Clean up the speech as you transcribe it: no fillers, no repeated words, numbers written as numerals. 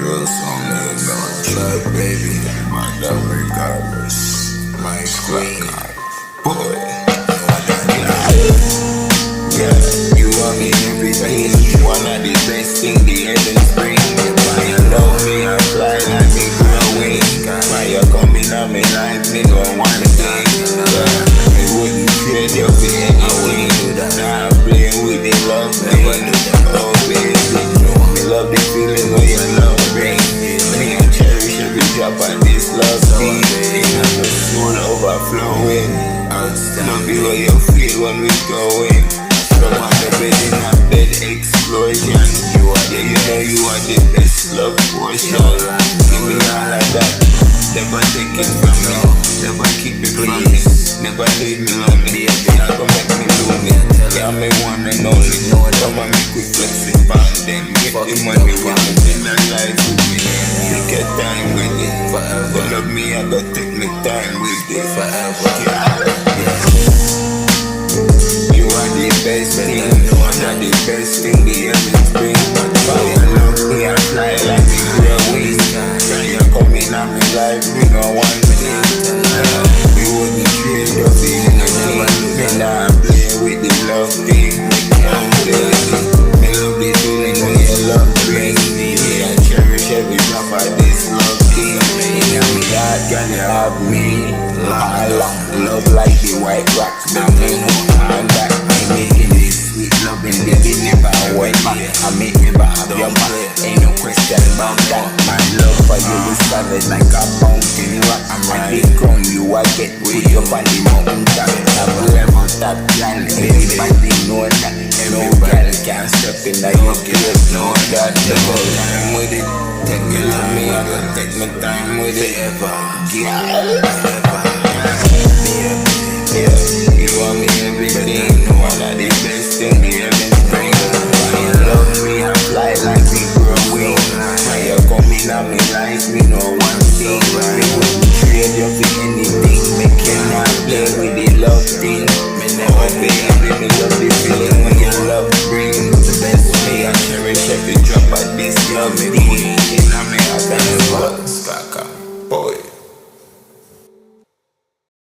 real song is love, baby. My love regardless. My queen. Boy. Yeah, you want me everything. One of the best things the heavens bring. Why you love me, I fly like me growing. Why you coming on me like me no one thing. I wouldn't trade you for anything. Now I'm playing with the love, never knew that. Oh baby, me love the feeling when your love bring. Me I cherish every drop of this love thing. I'm the soul overflowing. Love you how you feel when we going. From on the bed in a bed explosion. Yeah, you know you are the best love portion. Give me all of that. Never take it from me. Never keep it from me. Never leave me lonely. Y'all gon' make me lonely. Yeah, me one and only. Come on, make we flex it back. Then get the money with me. Then that life with me. Take your time with it. But love me, I gotta take my time with it. Forever. You are the best thing. One of the best thing the heavens bring. Why you love me, I fly like me growing. When you coming on me life, we no one thing. We wouldn't trade your feeling anything. Me now play with the love thing. Me love the feeling when your love brings me. I cherish every drop of this love thing. In me heart, can you have me? Love like the white rock. Now me know I'm back. I'm making this sweet loving, baby, never white back. I may never have your back. Ain't no question about that. My love for you is solid like a mountain rock. I big ground you I get with your body mountain top. Have a level top plan. Everybody know that. No girl can step in that you give no that. Take your time with it. Take your love me, I gotta take my time with it. Yeah, you want me everything. One of the best things the heavens bring. Why you love me, I fly like me growing. Why you coming on me like me no one thing. We wouldn't trade your